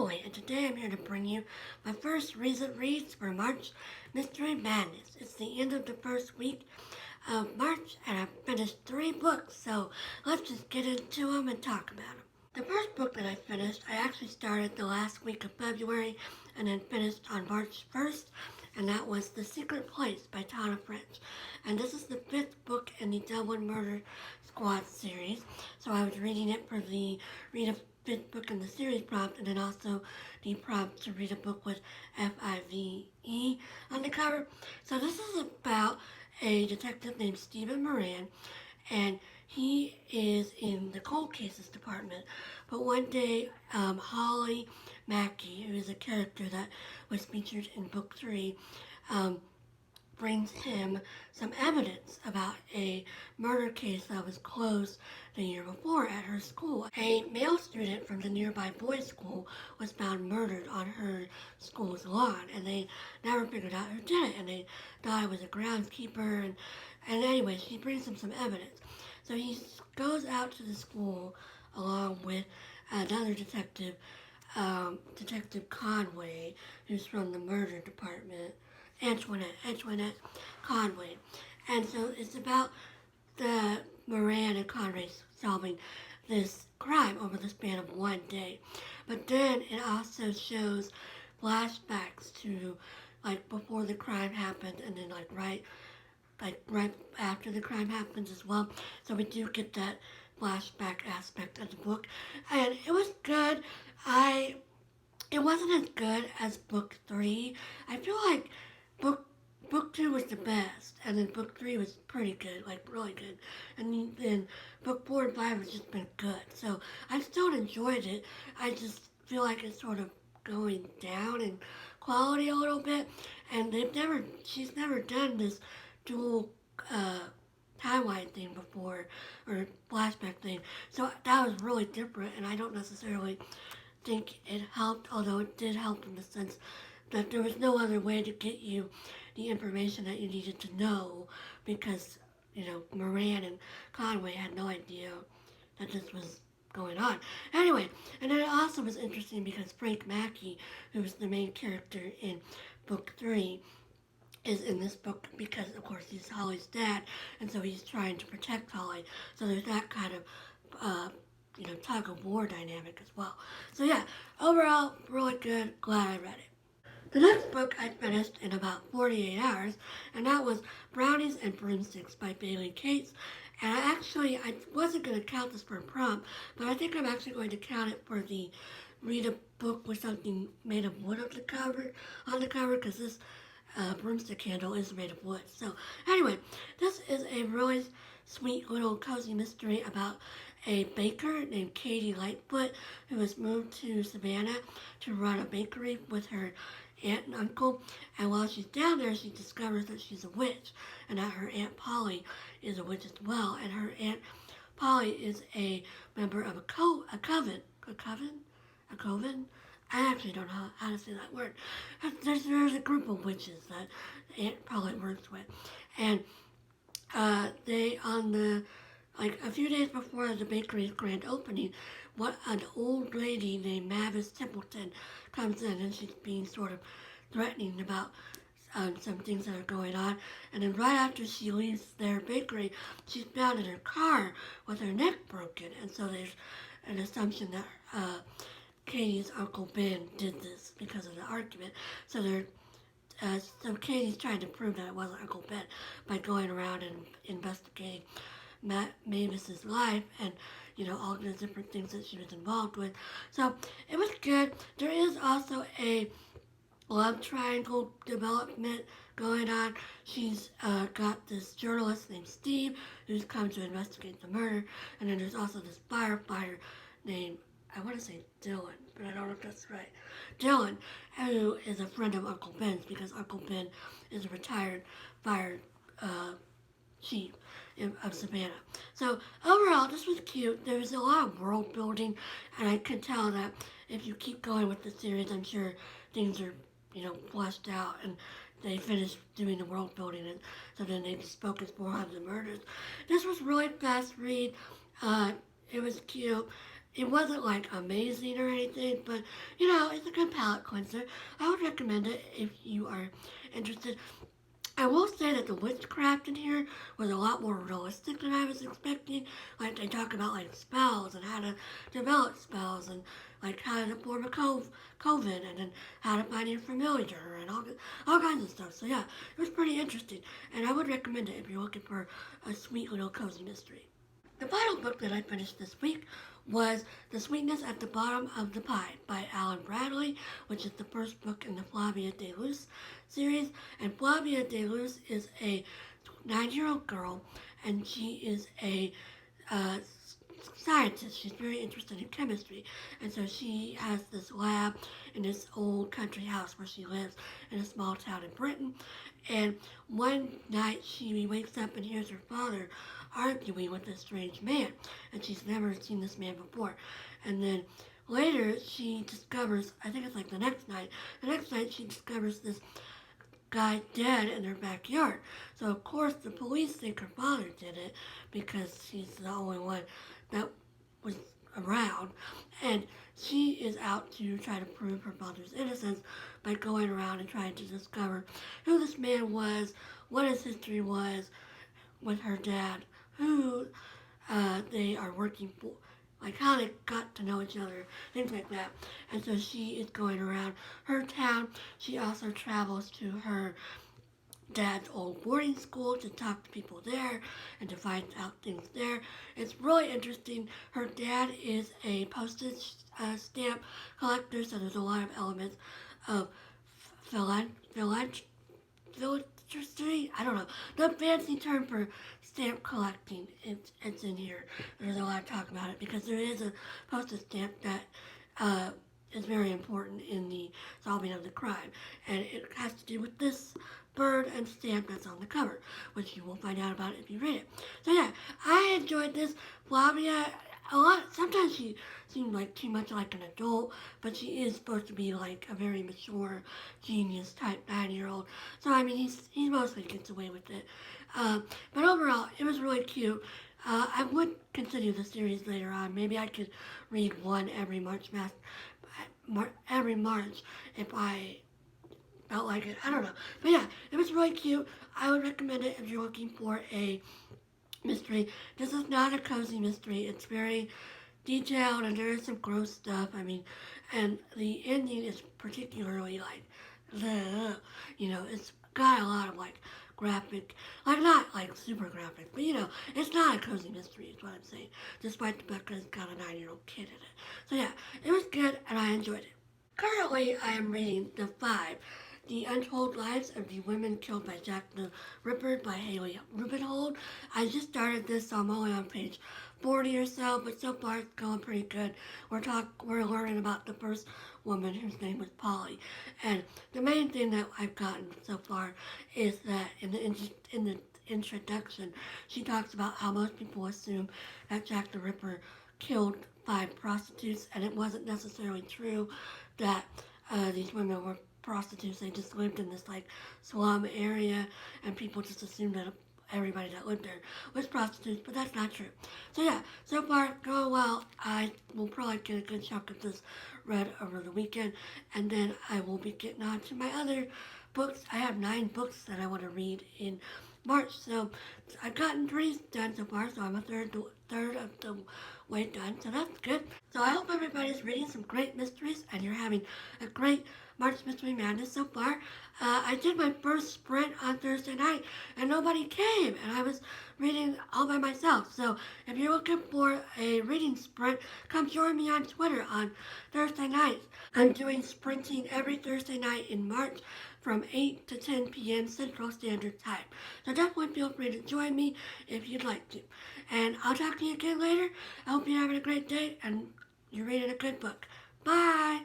Emily, and today I'm here to bring you my first recent reads for March Mystery Madness. It's the end of the first week of March, and I've finished 3 books, so let's just get into them and talk about them. The first book that I finished, I actually started the last week of February and then finished on March 1st, and that was The Secret Place by Tana. And this is the 5th book in the Dublin Murder Squad series, so I was reading it for the read a 5th book in the series prompt, and then also the prompt to read a book with F-I-V-E on the cover. So this is about a detective named Stephen Moran, and he is in the cold cases department. But one day, Hallie Mackey, who is a character that was featured in book 3, brings him some evidence about a murder case that was closed the year before at her school. A male student from the nearby boys' school was found murdered on her school's lawn, and they never figured out who did it, and they thought it was a groundskeeper, and anyway, she brings him some evidence. So he goes out to the school along with another detective, Detective Conway, who's from the murder department, Antoinette Conway. And so it's about the Moran and Conway solving this crime over the span of one day. But then it also shows flashbacks to like before the crime happened, and then right after the crime happens as well. So we do get that flashback aspect of the book, and it was good. It wasn't as good as book 3. I feel like book 2 was the best, and then book 3 was pretty good, like really good, and then book 4 and 5 has just been good. So I still enjoyed it. I just feel like it's sort of going down in quality a little bit, and she's never done this dual timeline thing before, or flashback thing. So that was really different, and I don't necessarily think it helped, although it did help in the sense that there was no other way to get you the information that you needed to know, because, Moran and Conway had no idea that this was going on. Anyway, and then it also was interesting because Frank Mackey, who was the main character in book 3, is in this book because, of course, he's Hallie's dad, and so he's trying to protect Hallie. So there's that kind of, tug of war dynamic as well. So yeah, overall, really good. Glad I read it. The next book I finished in about 48 hours, and that was Brownies and Broomsticks by Bailey Cates. And I wasn't going to count this for a prompt, but I think I'm actually going to count it for the read a book with something made of wood on the cover, because this broomstick candle is made of wood. So anyway, this is a really sweet little cozy mystery about a baker named Katie Lightfoot, who has moved to Savannah to run a bakery with her aunt and uncle. And while she's down there, she discovers that she's a witch, and that her Aunt Polly is a witch as well. And her Aunt Polly is a member of a coven. I actually don't know how to say that word. There's a group of witches that Aunt Polly works with, and they a few days before the bakery's grand opening, an old lady named Mavis Templeton comes in, and she's being sort of threatening about some things that are going on. And then right after she leaves their bakery, she's found in her car with her neck broken, and so there's an assumption that Katie's Uncle Ben did this because of the argument. So so Katie's trying to prove that it wasn't Uncle Ben by going around and investigating Mavis's life and, all the different things that she was involved with. So it was good. There is also a love triangle development going on. She's got this journalist named Steve who's come to investigate the murder, and then there's also this firefighter named, I want to say Dylan, but I don't know if that's right. Dylan, who is a friend of Uncle Ben's, because Uncle Ben is a retired fire chief of Savannah. So overall, this was cute. There was a lot of world building, and I could tell that if you keep going with the series, I'm sure things are, fleshed out, and they finished doing the world building, and so then they just focused more on the murders. This was really fast read. It was cute. it wasn't like amazing or anything, but it's a good palate cleanser. I would recommend it if you are interested. I will say that the witchcraft in here was a lot more realistic than I was expecting. Like they talk about like spells and how to develop spells and like how to form a coven and then how to find your familiar and all kinds of stuff. So yeah, it was pretty interesting, and I would recommend it if you're looking for a sweet little cozy mystery. The final book that I finished this week was The Sweetness at the Bottom of the Pie by Alan Bradley, which is the first book in the Flavia de Luce series. And Flavia de Luce is a 9-year-old girl, and she is a uh, scientist. She's very interested in chemistry, and so she has this lab in this old country house where she lives in a small town in Britain. And one night she wakes up and hears her father arguing with a strange man, and she's never seen this man before. And then later she discovers, I think it's like the next night she discovers this guy dead in their backyard. So of course the police think her father did it because she's the only one that was around, and she is out to try to prove her father's innocence by going around and trying to discover who this man was, what his history was with her dad, who they are working for, like how they got to know each other, things like that. And so she is going around her town. She also travels to her dad's old boarding school to talk to people there and to find out things there. It's really interesting. Her dad is a postage stamp collector, so there's a lot of elements of philanthropy. I don't know. The fancy term for stamp collecting, it's in here. There's a lot of talk about it because there is a postage stamp that is very important in the solving of the crime. And it has to do with this bird and stamp that's on the cover, which you will find out about if you read it. So yeah, I enjoyed this. Flavia, a lot. Sometimes she seemed like too much like an adult, but she is supposed to be like a very mature, genius type 9-year-old. So I mean, he mostly gets away with it. But overall, it was really cute. I would continue the series later on. Maybe I could read one every March if I felt like it. I don't know. But yeah, it was really cute. I would recommend it if you're looking for a mystery. This is not a cozy mystery. It's very detailed and there is some gross stuff. I mean, and the ending is particularly like, it's got a lot of like graphic, like not like super graphic, but it's not a cozy mystery is what I'm saying, despite the fact that it's got a 9-year-old kid in it. So yeah, it was good and I enjoyed it. Currently, I am reading The Untold Lives of the Women Killed by Jack the Ripper by Hallie Rubenhold. I just started this, so I'm only on page 40 or so, but so far it's going pretty good. We're learning about the first woman whose name was Polly, and the main thing that I've gotten so far is that in the introduction, she talks about how most people assume that Jack the Ripper killed 5 prostitutes, and it wasn't necessarily true that these women were prostitutes. They just lived in this like slum area, and people just assumed that everybody that lived there was prostitutes, but that's not true. So yeah, so far going well. I will probably get a good chunk of this read over the weekend, and then I will be getting on to my other books. I have 9 books that I want to read in March, so I've gotten 3 done so far, so I'm a third of the way done, so that's good. So I hope everybody's reading some great mysteries and you're having a great March Mystery Madness so far. I did my first sprint on Thursday night and nobody came, and I was reading all by myself. So if you're looking for a reading sprint, come join me on Twitter on Thursday nights. I'm doing sprinting every Thursday night in March from 8 to 10 p.m. Central Standard Time. So definitely feel free to join me if you'd like to. And I'll talk to you again later. I hope you're having a great day and you're reading a good book. Bye!